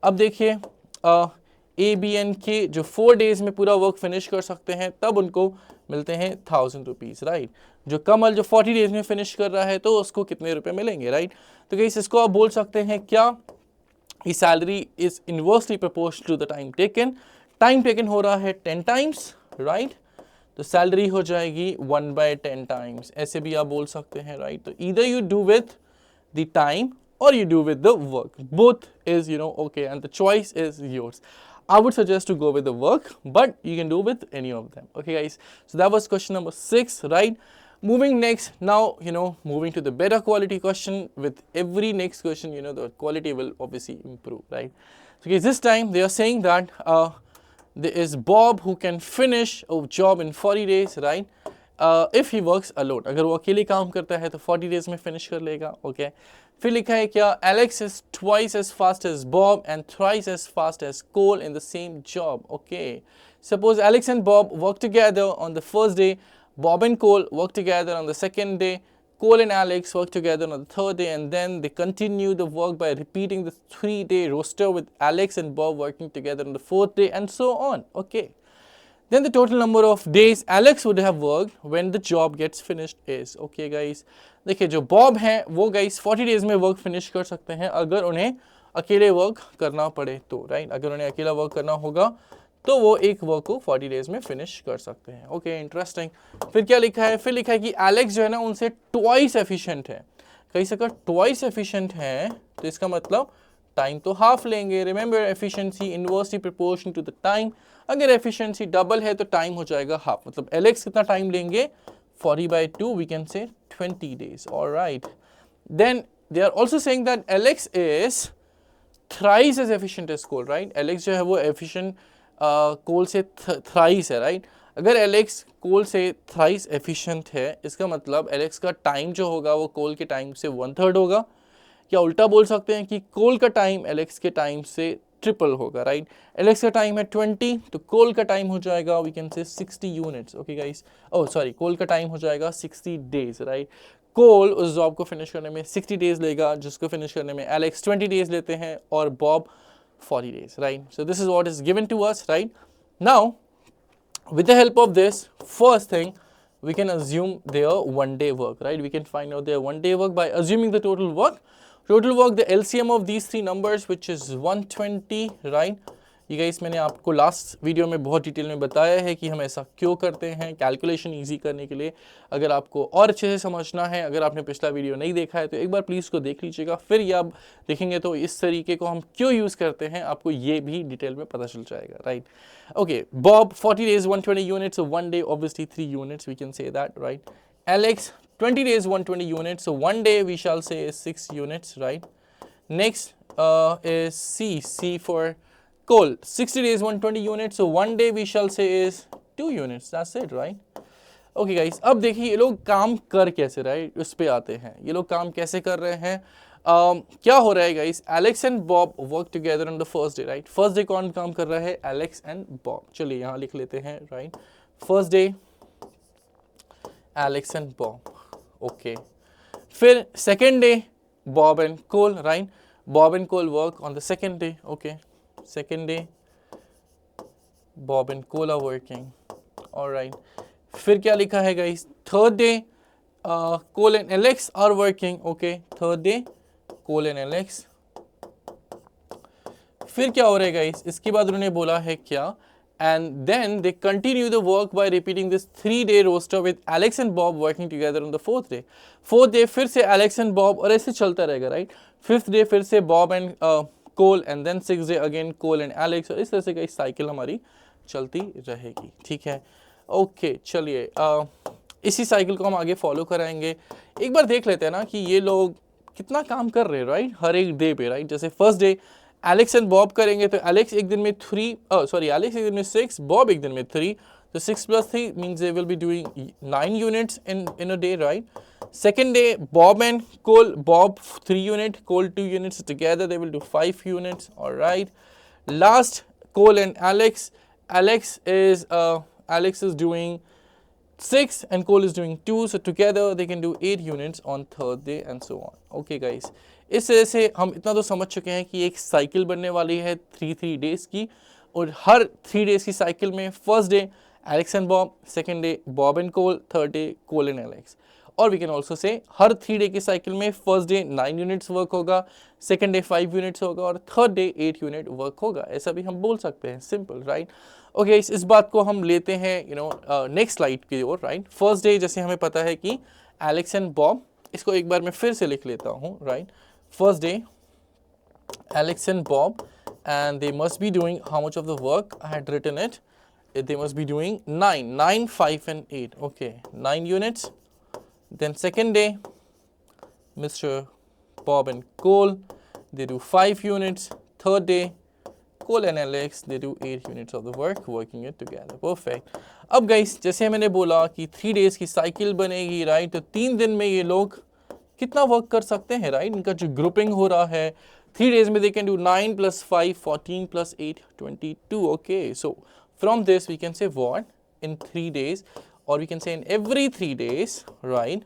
अब देखिए ए बी एन के जो 4 डेज में पूरा वर्क फिनिश कर सकते हैं, तब उनको मिलते हैं 1000 रुपीज़, राइट। जो कमल जो 40 डेज में फिनिश कर रहा है, तो उसको कितने रुपए मिलेंगे, राइट। तो गाइस इसको आप बोल सकते हैं क्या, कि salary is inversely proportional to the time taken. Time taken हो रहा है 10 टाइम्स, राइट, तो सैलरी हो जाएगी 1/10 टाइम्स, ऐसे भी आप बोल सकते हैं, राइट। तो either you do with the time or you do with the work, both is okay, and the choice is yours. I would suggest to go with the work, but you can do with any of them. Okay guys, so that was question number 6, right. Moving next, now moving to the better quality question. With every next question the quality will obviously improve, right. So guys, this time they are saying that there is Bob who can finish a job in 40 days, right. If he works alone, अगर वो अकेले काम करता है तो 40 days में finish कर लेगा, okay. फिर लिखा है क्या, Alex is twice as fast as Bob and thrice as fast as Cole in the same job, okay. Suppose Alex and Bob work together on the first day, Bob and Cole work together on the second day, Cole and Alex work together on the third day, and then they continue the work by repeating the 3-day roster with Alex and Bob working together on the 4th day, and so on, okay. Then the total number of days Alex would have worked when the job gets finished is, okay guys. देखिए जो Bob हैं वो guys 40 days में work finish कर सकते हैं अगर उन्हें अकेले वर्क करना पड़े तो, राइट। अगर उन्हें अकेला वर्क करना होगा तो वो एक वर्क को 40 डेज में फिनिश कर सकते हैं, ओके, इंटरेस्टिंग। फिर क्या लिखा है, फिर लिखा है कि एलेक्स जो है ना उनसे ट्वाइस एफिशिएंट है। कहीं अगर ट्वाइस एफिशिएंट है तो इसका मतलब टाइम तो हाफ लेंगे। Remember efficiency inversely proportional to the time. अगर एफिशिएंसी डबल है तो टाइम हो जाएगा हाफ, मतलब एलेक्स कितना टाइम लेंगे, 40/2, we can say 20 days, all right. Then they are also saying that Alex is thrice as efficient as Cole, right. Alex जो है वो efficient Cole से thrice है, right. अगर Alex Cole से thrice efficient है, इसका मतलब Alex का टाइम जो होगा वो Cole के टाइम से 1/3 होगा, या उल्टा बोल सकते हैं कि Cole का टाइम Alex के टाइम से ट्रिपल होगा, राइट। एलेक्स का टाइम है 20, तो कोल का टाइम हो जाएगा we can say 60 units, okay guys. Oh sorry, Cole का टाइम हो जाएगा 60 डेज, राइट। कोल उस जॉब को फिनिश करने में 60 डेज लेगा, जिसको फिनिश करने में एलेक्स 20 डेज लेते हैं और Bob 40 days, right. So this is what is given to us, right. Now with the help of this, first thing we can assume their one day work, right. We can find out their one day work by assuming the total work. Total work, the LCM of these three numbers, which is 120, right, ये guys मैंने आपको last video में बहुत detail में बताया है कि हम ऐसा क्यों करते हैं, कैलकुलेशन इजी करने के लिए। अगर आपको और अच्छे से समझना है, अगर आपने पिछला वीडियो नहीं देखा है तो एक बार प्लीज़ उसको देख लीजिएगा, फिर ये आप देखेंगे तो इस तरीके को हम क्यों यूज़ करते हैं आपको ये भी डिटेल में पता चल जाएगा, right. Okay, Bob 40 days 120 units, so 1 day obviously 3 units, we can say that, right. Alex 20 days 120 units, so 1 day we shall say is 6 units, right. Next is C for coal, 60 days 120 units, so 1 day we shall say is 2 units, that's it, right. Okay guys, अब देखिए ये लोग काम कर कैसे रहे हैं, उस पे आते हैं। ये लोग काम कैसे कर रहे हैं, क्या हो रहा है guys, Alex and Bob work together on the first day, right. First day कौन काम कर रहा है, एलेक्स एंड बॉब। चलिए यहाँ लिख लेते हैं, right. First day Alex and Bob, okay. फिर second day Bob and Cole, right. Bob and Cole work on the second day, okay. Second day Bob and Cole are working, alright. फिर क्या लिखा है guys, third day Cole and Alex are working, okay. Third day Cole and Alex. फिर क्या हो रहा है guys, इसके बाद उन्होंने बोला है क्या, and then they continue the work by repeating this 3-day roster with Alex and Bob working together on the fourth day. Fourth day फिर से एलेक्स एंड बॉब, और ऐसे चलता रहेगा, राइट। फिफ्थ डे फिर से Bob and Cole, and then 6th day again Cole and Alex. इस तरह से गाइस साइकिल हमारी चलती रहेगी, ठीक है। ओके, चलिए इसी साइकिल को हम आगे फॉलो कराएंगे। एक बार देख लेते हैं ना कि ये लोग कितना काम कर रहे हैं, राइट, हर एक डे पे, राइट। जैसे first day Alex and Bob करेंगे तो एलेक्स एक दिन में एलेक्स एक दिन में 6, बॉब एक दिन में 3, तो 6 + 3 means they will be doing 9 units in a day, right. Second day Bob and Cole, Bob 3 units, Cole 2 units, together they will do 5 units, all right. Last Cole and Alex is doing 6 and Cole is doing 2, so together they can do 8 units on third day and so on. Okay guys, इस तरह से हम इतना तो समझ चुके हैं कि एक साइकिल बनने वाली है 3 डेज की, और हर 3 डेज की साइकिल में first day Alex and Bob, second day Bob and Cole, third day Cole and Alex. और वी कैन ऑल्सो से हर 3 डे की साइकिल में फर्स्ट डे 9 यूनिट्स वर्क होगा, सेकेंड डे 5 यूनिट्स होगा, और थर्ड डे 8 यूनिट वर्क होगा। ऐसा भी हम बोल सकते हैं, सिंपल, राइट। ओके, इस बात को हम लेते हैं नेक्स्ट स्लाइड की ओर, राइट। फर्स्ट डे जैसे हमें पता है कि एलेक्स एंड बॉब, इसको एक बार मैं फिर से लिख लेता हूँ, right. First day Alex and Bob, and they must be doing how much of the work? I had written it. They must be doing 9, 5 and 8. Okay, 9 units. Then second day, Mr. Bob and Cole, they do 5 units. Third day, Cole and Alex, they do 8 units of the work, working it together. Perfect. अब guys, जैसे मैंने बोला कि 3 days की cycle बनेगी, right. तो 3 दिन में ये लोग कितना वर्क कर सकते हैं, राइट। इनका जो ग्रुपिंग हो रहा है 3 days में, they can do 9 + 5, 14 + 8, 22. Okay, so from this we can say what, in 3 days, or we can say in every 3 days, right,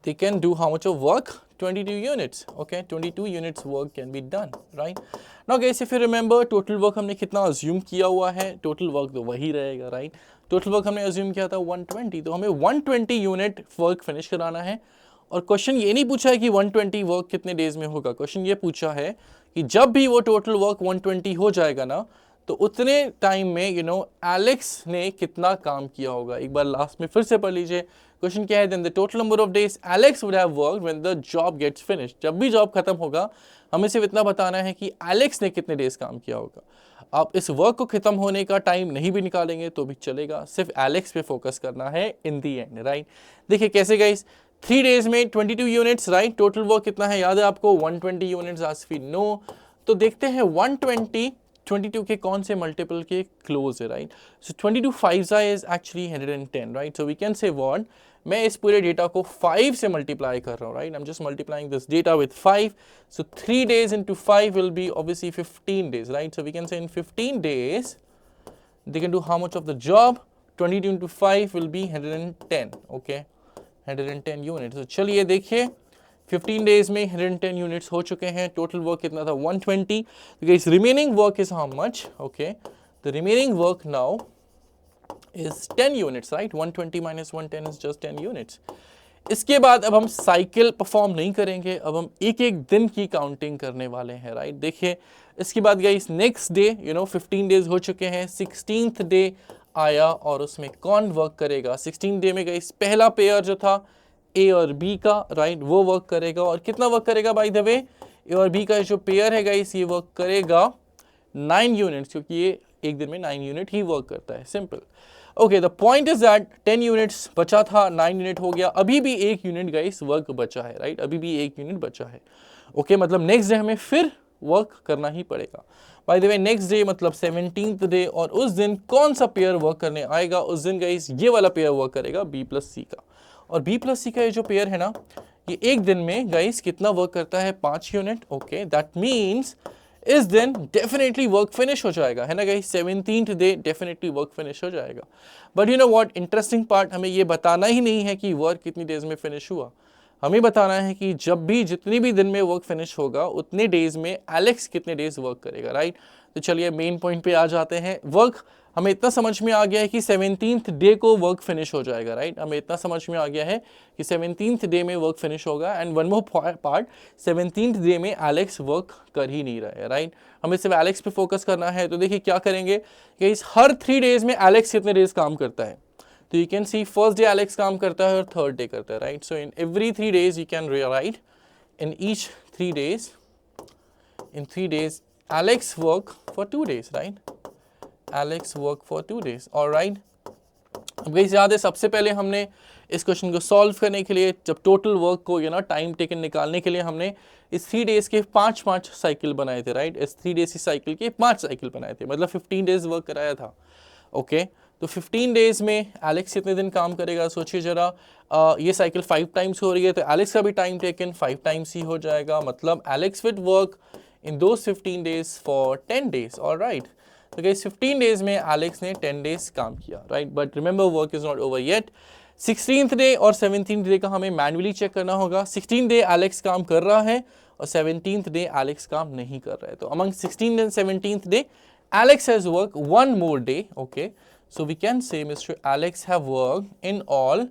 they can do how much of work, 22 units. Okay, 22 units work can be done, right. Now guys, if you remember, total work हमने कितना assume किया हुआ है, total work तो वही रहेगा, right. Total work हमने assume किया था 120, तो हमें 120 यूनिट वर्क फिनिश कराना है। और क्वेश्चन ये नहीं पूछा है कि 120 वर्क कितने डेज में होगा, क्वेश्चन ये पूछा है कि जब भी वो टोटल वर्क 120 हो जाएगा ना, तो उतने टाइम में एलेक्स ने कितना काम किया होगा। एक बार लास्ट में फिर से पढ़ लीजिए, क्वेश्चन क्या है, then the total number of days Alex would have worked when the job gets finished. जब भी जॉब खत्म होगा हमें सिर्फ इतना बताना है कि एलेक्स ने कितने डेज काम किया होगा। आप इस वर्क को खत्म होने का टाइम नहीं भी निकालेंगे तो भी चलेगा, सिर्फ एलेक्स पे फोकस करना है इन दी एंड, राइट। देखिए कैसे गाइस, 3 डेज में 22 यूनिट्स, राइट। टोटल वर्क कितना है, याद है आपको, 120 यूनिट्स, आज वी नो। तो देखते हैं 120 22 के कौन से मल्टीपल के क्लोज है, right. So 22 5 is actually 110, right. So we can say what, मैं इस पूरे डेटा को 5 से मल्टीप्लाई कर रहा हूँ, right. I am just multiplying this data with 5. So 3 days into 5 will be obviously 15 days, right? So we can say in 15 days they can do how much of the job? 22 into 5 will be 110, okay, 110 units. So चलिए देखिए 15 days में 110 units हो चुके हैं. Total work कितना था? 120. Guys, remaining work is how much? Okay, the remaining work now is 10 units, right? 120 minus 110 is just 10 units. इसके बाद अब हम साइकिल परफॉर्म नहीं करेंगे, अब हम एक एक दिन की काउंटिंग करने वाले हैं, राइट। देखिए इसके बाद गाइस नेक्स्ट डे 15 डेज हो चुके हैं, 16th डे आया और उसमें कौन वर्क करेगा? 16 डे में गाइस पहला पेयर जो था ए और बी का, राइट, वो वर्क करेगा। और कितना वर्क करेगा बाय द वे? ए और बी का जो पेयर है गाइस ये वर्क करेगा 9 यूनिट्स, क्योंकि ये एक दिन में 9 यूनिट ही वर्क करता है, simple. Okay, the point is that 10 units बचा था, 9 यूनिट हो गया, अभी भी 1 यूनिट गाइस वर्क बचा है, राइट, अभी भी 1 यूनिट बचा है। ओके, मतलब नेक्स्ट डे हमें फिर वर्क करना ही पड़ेगा। Bye the way next day मतलब 17th डे, और उस दिन कौन सा पेयर वर्क करने आएगा? उस दिन गाइस ये वाला पेयर वर्क करेगा बी प्लस सी का। और बी प्लस सी का ये जो पेयर है ना, ये एक दिन में गाइस कितना वर्क करता है? 5 यूनिट। ओके, दैट मीन्स इस दिन डेफिनेटली वर्क फिनिश हो जाएगा, है ना guys, 17th day definitely work finish हो जाएगा। But you know what, interesting part, हमें ये बताना ही नहीं है कि वर्क कितनी डेज में फिनिश हुआ, हमें बताना है कि जब भी जितनी भी दिन में वर्क फिनिश होगा उतने डेज में एलेक्स कितने डेज वर्क करेगा, राइट। तो चलिए मेन पॉइंट पे आ जाते हैं। वर्क हमें इतना समझ में आ गया है कि 17th डे को वर्क फिनिश हो जाएगा, राइट, हमें इतना समझ में आ गया है कि 17th डे में वर्क फिनिश होगा। And one more part, 17th day में एलेक्स वर्क कर ही नहीं रहा है, राइट, हमें सिर्फ एलेक्स पे फोकस करना है। तो देखिए क्या करेंगे कि इस हर 3 डेज में एलेक्स कितने डेज काम करता है, तो you can see first day Alex काम करता है और थर्ड डे करता है, right. So in every 3 days you can write in each 3 days, in 3 days Alex work for 2 days, right? Alex work for 2 days, all right? अब guys याद है सबसे पहले हमने इस क्वेश्चन को सॉल्व करने के लिए, जब टोटल वर्क को टाइम टेकन निकालने के लिए हमने इस 3 डेज के 5 साइकिल बनाए थे, राइट। इस 3 डेज की साइकिल के 5 साइकिल बनाए थे, मतलब 15 डेज वर्क कराया था। ओके, तो 15 डेज में एलेक्स कितने दिन काम करेगा? सोचिए जरा, ये साइकिल 5 टाइम्स हो रही है, तो एलेक्स का भी टाइम टेकन 5 टाइम्स ही हो जाएगा, मतलब Alex will work in those 15 days for 10 days, all right? So guys 15 days में एलेक्स ने 10 days काम किया, right? But remember work is not over yet. 16th day और 17th day का हमें मैन्युअली चेक करना होगा। 16th day एलेक्स काम कर रहा है और 17th day एलेक्स काम नहीं कर रहा है। तो among 16th and 17th day Alex has worked one more day, okay? So we can say Mr. Alex have worked in all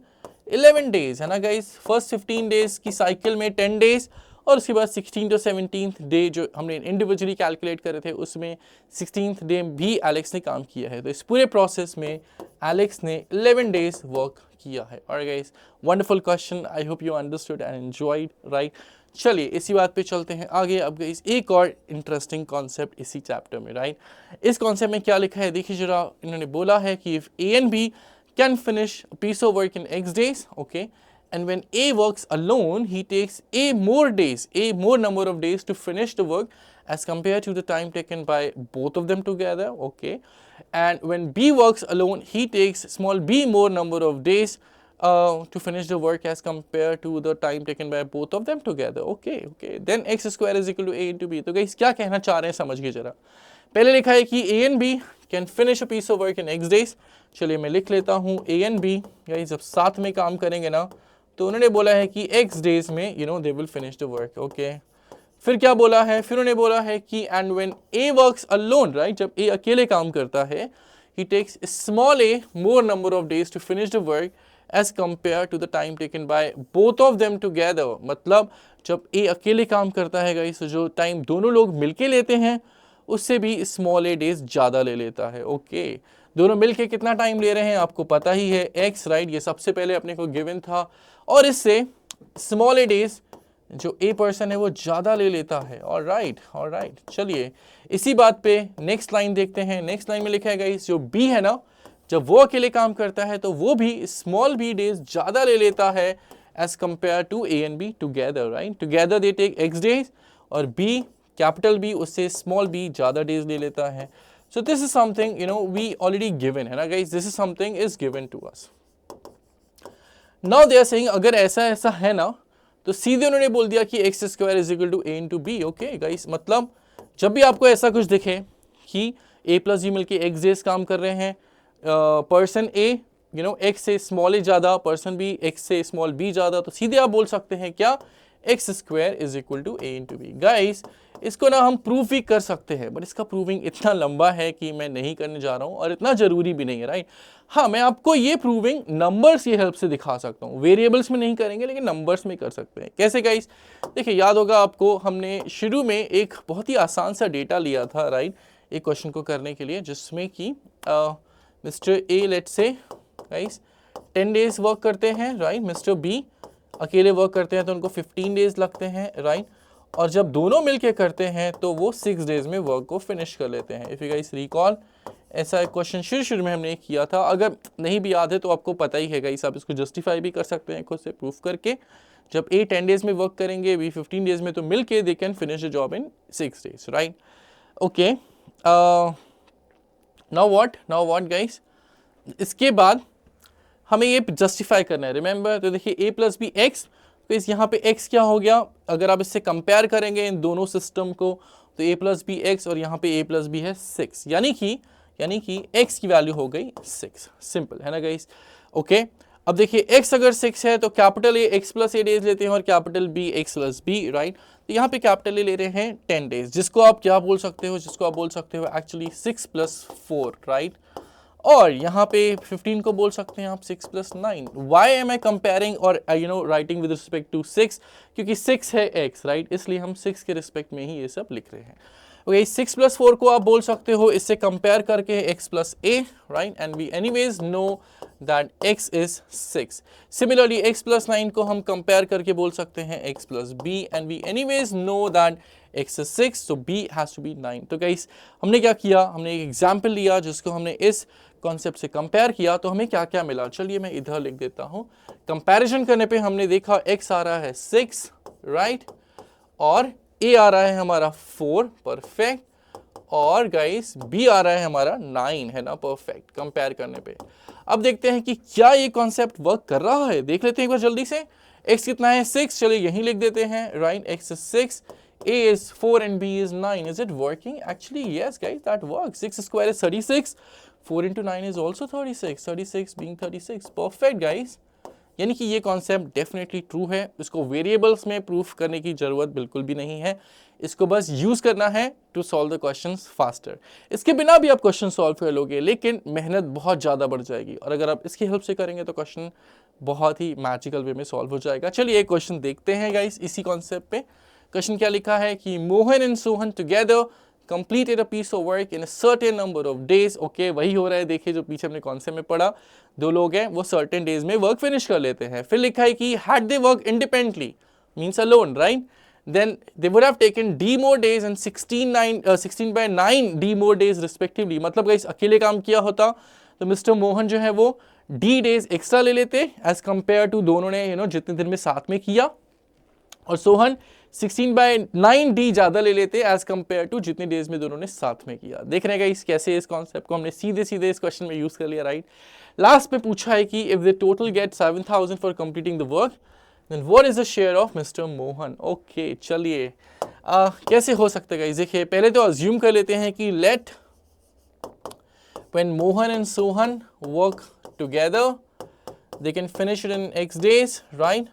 11 days, है ना guys? First 15 days की साइकिल में 10 days, और उसके बाद 16 to 17th डे जो हमने individually calculate करे थे उसमें 16th डे भी एलेक्स ने काम किया है। तो इस पूरे प्रोसेस में एलेक्स ने 11 डेज वर्क किया है। और guys wonderful question, I hope you understood and enjoyed, right. चलिए इसी बात पे चलते हैं आगे। अब गाइस एक और इंटरेस्टिंग कॉन्सेप्ट इसी चैप्टर में, राइट। इस कॉन्सेप्ट में क्या लिखा है देखिए जरा, इन्होंने बोला है कि if A and B can finish piece of work in x days, okay, and when A works alone, he takes a more number of days to finish the work as compared to the time taken by both of them together, okay. And when B works alone, he takes small b more number of days to finish the work as compared to the time taken by both of them together, okay. Then x square is equal to a into b. तो guys क्या कहना चाह रहे हैं समझिए जरा। पहले लिखा है कि A and B can finish a piece of work in x days। चलिए मैं लिख लेता हूँ A and B guys जब साथ में काम करेंगे ना, तो उन्होंने बोला है कि x डेज में they will finish the work, okay. फिर क्या बोला है? फिर उन्होंने बोला है कि and when A works alone, right, जब A अकेले काम करता है, he takes small a more number of days to finish the work as compared to the time taken by both of them together। मतलब जब A अकेले काम करता है गाइस, जो टाइम दोनों लोग मिलके लेते हैं उससे भी स्मॉल ए डेज ज़्यादा ले लेता है, ओके। दोनों मिलके कितना टाइम ले रहे हैं आपको पता ही है, x, राइट, ये सबसे पहले अपने को गिवन था, और इससे स्मॉल ए डेज जो ए पर्सन है वो ज़्यादा ले लेता है। और राइट चलिए इसी बात पे नेक्स्ट लाइन देखते हैं। नेक्स्ट लाइन में लिखा है गाइस जो बी है ना, जब वो अकेले काम करता है तो वो भी स्मॉल बी डेज ज़्यादा ले लेता है as compare to A and B together, right. Together they take x days, और बी कैपिटल बी उससे स्मॉल बी ज़्यादा डेज ले लेता है। So this is something we already given है ना guys, this is something is given to us. Now they are saying अगर ऐसा है ना, तो सीधे उन्होंने बोल दिया कि x square is equal to A into B, okay guys. मतलब जब भी आपको ऐसा कुछ दिखे कि ए प्लस बी मिलके एक्स डेज काम कर रहे हैं, पर्सन ए एक्स से स्मॉल ए ज़्यादा, पर्सन बी एक्स से स्मॉल बी ज़्यादा, तो सीधे आप बोल सकते हैं क्या, x square is equal to A into B. Guys इसको ना हम प्रूव भी कर सकते हैं, बट इसका प्रूविंग इतना लंबा है कि मैं नहीं करने जा रहा हूँ और इतना जरूरी भी नहीं है, राइट। हाँ, मैं आपको ये प्रूविंग नंबर्स की हेल्प से दिखा सकता हूँ, वेरिएबल्स में नहीं करेंगे लेकिन नंबर्स में कर सकते हैं। कैसे गाइस? देखिए, याद होगा आपको, हमने शुरू में एक बहुत ही आसान सा डेटा लिया था, राइट, एक क्वेश्चन को करने के लिए, जिसमें कि mister A let's say guys 10 days work करते हैं, राइट। मिस्टर बी अकेले वर्क करते हैं तो उनको 15 डेज लगते हैं, राइट। और जब दोनों मिलके करते हैं तो वो 6 डेज में वर्क को फिनिश कर लेते हैं। इफ यू गाइस रिकॉल, ऐसा एक क्वेश्चन शुरू में हमने किया था। अगर नहीं भी याद है तो आपको पता ही है गाइस, आप इसको जस्टिफाई भी कर सकते हैं खुद से प्रूफ करके। जब ए 10 डेज में वर्क करेंगे, बी 15 डेज में, तो मिलके दे can finish the job in 6 days, right. Okay, now what guys? इसके बाद हमें ये जस्टिफाई करना है, रिमेंबर। तो देखिए, a प्लस बी एक्स, तो इस यहाँ पे x क्या हो गया? अगर आप इससे कंपेयर करेंगे इन दोनों सिस्टम को, तो a प्लस बी एक्स और यहाँ पे a प्लस बी है 6, यानी कि x की वैल्यू हो गई 6। सिंपल है ना गाइस? ओके, अब देखिए x अगर 6 है तो capital A x plus A days लेते हैं और capital B x plus B, right. तो यहाँ पे कैपिटल A ले रहे हैं 10 डेज, जिसको आप क्या बोल सकते हो? जिसको आप बोल सकते हो एक्चुअली 6 प्लस 4, राइट। और यहाँ पे 15 को बोल सकते हैं आप 6 प्लस 9। वाई एम आई कंपेयरिंग और राइटिंग विद रिस्पेक्ट टू 6? क्योंकि 6 है x, राइट, इसलिए हम 6 के रिस्पेक्ट में ही ये सब लिख रहे हैं। ओके, 6 प्लस 4 को आप बोल सकते हो इससे कंपेयर करके x plus a, right, and we anyways know that x is 6। Similarly x plus 9 को हम कंपेयर करके बोल सकते हैं x plus b, and we anyways know that x is 6, so b has to be 9। तो guys, हमने क्या किया? हमने एक एग्जाम्पल लिया जिसको हमने इस कॉन्सेप्ट से कंपेयर किया, तो हमें क्या क्या मिला? चलिए मैं इधर लिख देता हूं। कंपैरिजन करने पे हमने देखा x आ रहा है 6, राइट, और a आ रहा है हमारा 4, परफेक्ट, और गाइस b आ रहा है हमारा 9, है ना, परफेक्ट, कंपेयर करने पे। अब देखते हैं कि क्या ये कॉन्सेप्ट वर्क कर रहा है। देख लेते हैं एक बार जल्दी से। x कितना है? 6, चलिए यहीं लिख देते हैं, right, x is 6, a is 4 and b is 9. Is it working? Actually, yes, guys, that works. 6 square is 36. 4 into 9 is also 36. 36 being 36. Perfect, guys. यानी कि ये कॉन्सेप्ट डेफिनेटली ट्रू है। इसको वेरिएबल्स में प्रूफ करने की जरूरत बिल्कुल भी नहीं है। इसको बस यूज करना है to solve the questions faster. इसके बिना भी आप क्वेश्चन सॉल्व कर लोगे, लेकिन मेहनत बहुत ज़्यादा बढ़ जाएगी, और अगर आप इसकी हेल्प से करेंगे तो क्वेश्चन बहुत ही मैजिकल वे में सॉल्व हो जाएगा। चलिए एक क्वेश्चन देखते हैं गाइस इसी कॉन्सेप्ट पे। क्वेश्चन क्या लिखा है कि Mohan and Sohan together completed a piece of work in a certain number of days। Okay, वही हो रहा है, देखिए जो पीछे हमने कॉन्सेप्ट में पढ़ा, दो लोग हैं वो certain days में वर्क फिनिश कर लेते हैं। फिर लिखा है कि had they worked independently means alone, right, then they would have taken d more days and 16 by 9 d more days respectively। मतलब गाइस अकेले काम किया होता तो मिस्टर मोहन जो है वो d डेज एक्स्ट्रा ले लेते एज कंपेयर टू दोनों ने जितने दिन में साथ में किया, और सोहन 16 by 9d ज्यादा ले लेते एज कंपेयर टू जितने डेज में दोनों ने साथ में किया। देख रहे हैं कैसे इस कॉन्सेप्ट को हमने सीधे सीधे इस क्वेश्चन में यूज कर लिया, राइट। लास्ट पे पूछा है कि if the total get 7000 for completing the work then what is the share of mister Mohan. Okay, चलिए कैसे हो सकता है गाइस? देखिए पहले तो अज्यूम कर लेते हैं कि let when Mohan and Sohan work together they can finish it in x days, right?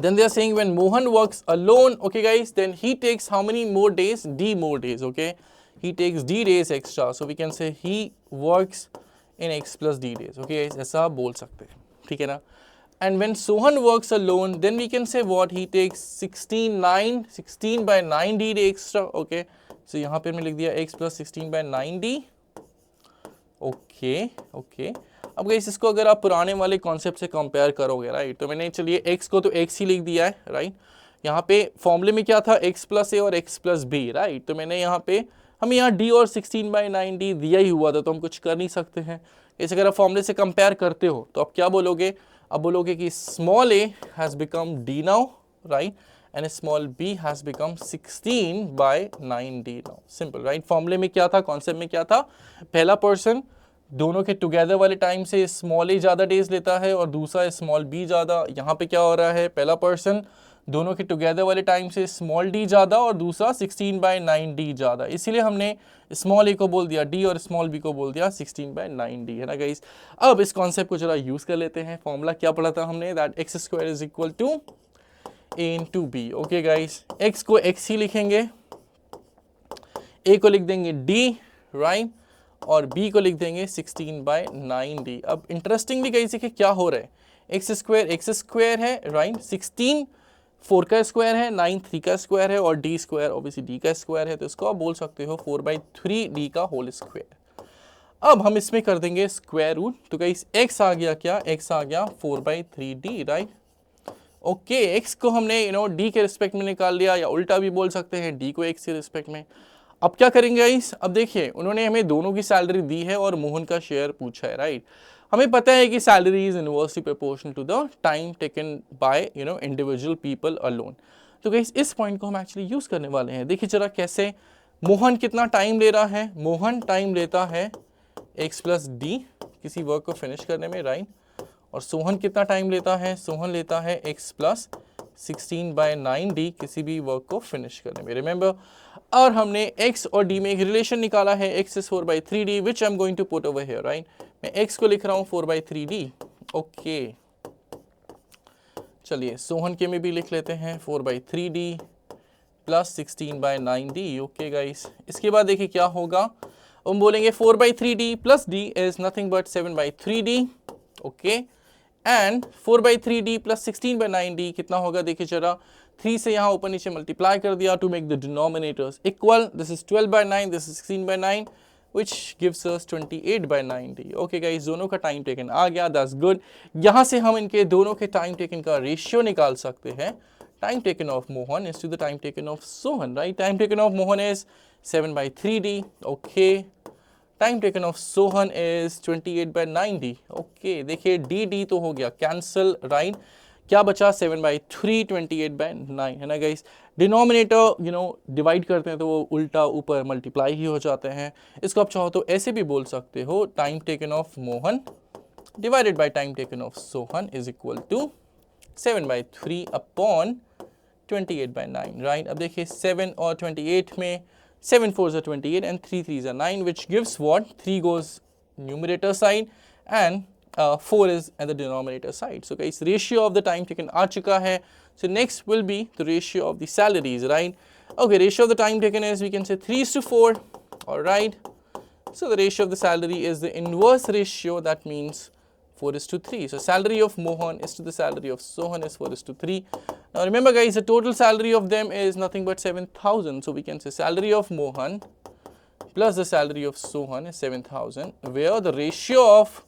Then they are saying when Mohan works alone, okay guys, then he takes how many more days? D more days, okay? He takes D days extra, so we can say he works in x plus D days, okay guys? ऐसा आप बोल सकते हैं, ठीक है ना? And when Sohan works alone, then we can say what? He takes 16 by 9D day extra, okay? So यहाँ पे मैंने लिख दिया x plus 16 by 9D, okay. अब गाइस इसको अगर आप पुराने वाले कॉन्सेप्ट से कंपेयर करोगे, राइट, तो मैंने चलिए x को तो x ही लिख दिया है, राइट। यहाँ पे फॉर्मूले में क्या था? x प्लस a और x प्लस b, राइट। तो मैंने यहाँ पे हमें यहाँ d और 16 by 9d दिया ही हुआ था, तो हम कुछ कर नहीं सकते हैं। इसे अगर आप फॉर्मूले से कंपेयर करते हो तो आप क्या बोलोगे? अब बोलोगे कि small a has become d now, right, and small b has become 16 by 9d now. Simple, right. फॉर्मूले में क्या था? कॉन्सेप्ट में क्या था? पहला पर्सन दोनों के टुगेदर वाले टाइम से स्मॉल ए ज़्यादा डेज लेता है और दूसरा स्मॉल बी ज़्यादा। यहाँ पे क्या हो रहा है? पहला पर्सन दोनों के टुगेदर वाले टाइम से स्मॉल डी ज़्यादा और दूसरा 16 by 9d ज़्यादा, इसीलिए हमने स्मॉल ए को बोल दिया d और स्मॉल बी को बोल दिया 16 by 9d, है ना गाइस। अब इस कॉन्सेप्ट को जरा यूज़ कर लेते हैं। फॉर्मूला क्या पढ़ा था हमने? That x² is equal to a into b. Okay guys, x को x ही लिखेंगे, a को लिख देंगे d, राइट, और b को लिख देंगे 16/9d. अब इंटरेस्टिंगली गाइस देखिए क्या हो रहा है, x स्क्वायर है, राइट, 16 4 का स्क्वायर है, 9 3 का स्क्वायर है, और d स्क्वायर ऑब्वियसली d का स्क्वायर है, तो इसको आप बोल सकते हो 4/3d का होल स्क्वायर. अब हम इसमें कर देंगे स्क्वायर रूट, तो गाइस x आ गया क्या, x आ गया 4/3d, राइट. ओके, x को हमने d के रिस्पेक्ट में निकाल लिया, या उल्टा भी बोल सकते हैं d को x के रिस्पेक्ट में. अब क्या करेंगे गाइस, अब देखिए उन्होंने हमें दोनों की सैलरी दी है और मोहन का शेयर पूछा है, राइट. हमें पता है कि salary is inversely proportional to the time taken by individual people alone. तो गाइस इस पॉइंट को हम एक्चुअली यूज करने वाले हैं. देखिए जरा कैसे, मोहन कितना टाइम ले रहा है, मोहन टाइम लेता है x प्लस डी किसी वर्क को फिनिश करने में, राइट. और सोहन कितना टाइम लेता है, सोहन लेता है x प्लस 16/9d किसी भी वर्क को फिनिश करने में, रिमेंबर. और हमने x और d में एक रिलेशन निकाला है, x is 4/3d which I'm going to put over here, right. मैं x को लिख रहा हूँ 4/3d. ओके, चलिए सोहन के में भी लिख लेते हैं 4/3d plus 16/9d. Okay guys, इसके बाद देखिए क्या होगा, हम बोलेंगे 4/3d plus d is nothing but 7/3d. Okay, and 4/3d plus 16/9d कितना होगा, देखिए जरा, 3 से यहाँ ऊपर नीचे मल्टीप्लाई कर दिया to make the denominators equal. This is 12/9, this is 16/9 which gives us 28/9d. Okay guys, दोनों का टाइम टेकन आ गया, दैट्स गुड. यहाँ से हम इनके दोनों के टाइम टेकन का रेशियो निकाल सकते हैं. Time taken of Mohan is to the time taken of Sohan, right. Time taken of Mohan is 7/3d. Okay, time taken of Sohan is 28/9d. Okay, देखिए डी तो हो गया कैंसिल, राइट. क्या बचा, 7/3 28/9 है ना गाइस. डिनोमिनेटर डिवाइड करते हैं तो वो उल्टा ऊपर मल्टीप्लाई ही हो जाते हैं. इसको आप चाहो तो ऐसे भी बोल सकते हो, time taken of Mohan divided by time taken of Sohan is equal to 7/3 upon 28/9, right. अब देखिए 7 और 28 में 7 4s are 28 and 3 3s are 9, which gives what, 3 goes numerator side and 4 is at the denominator side. So guys, ratio of the time taken aa chuka hai. So next will be the ratio of the salaries, right. Okay, ratio of the time taken is, we can say 3:4. All right, so the ratio of the salary is the inverse ratio, that means 4:3. So salary of Mohan is to the salary of Sohan is 4:3. Now remember guys, the total salary of them is nothing but 7,000. So we can say salary of Mohan plus the salary of Sohan is 7,000, where the ratio of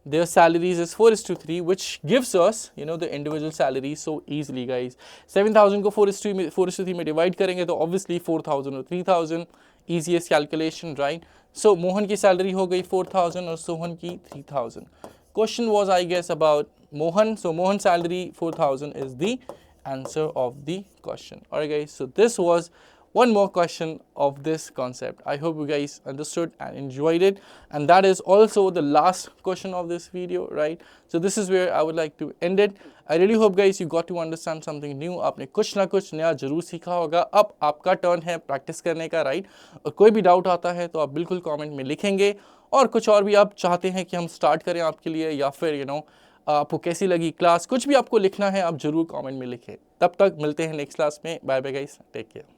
their salaries is 4:3, which gives us the individual salaries so easily guys. 7,000 को 4:3 में divide करेंगे तो obviously 4,000 और 3,000, easiest calculation, right. So Mohan की salary हो गई 4,000 और सोहन की 3,000. Question was, I guess, about Mohan. So Mohan's salary 4,000 is the answer of the question. Alright guys, so this was one more question of this concept. I hope you guys understood and enjoyed it, and that is also the last question of this video, right. So this is where I would like to end it. I really hope guys you got to understand something new. आपने कुछ ना कुछ नया जरूर सीखा होगा. अब आपका टर्न है प्रैक्टिस करने का, राइट. और कोई भी डाउट आता है तो आप बिल्कुल कमेंट में लिखेंगे, और कुछ और भी आप चाहते हैं कि हम स्टार्ट करें आपके लिए, या फिर आपको कैसी लगी क्लास, कुछ भी आपको लिखना है आप जरूर कमेंट में लिखें. तब तक मिलते हैं नेक्स्ट क्लास में. Bye bye guys, take care.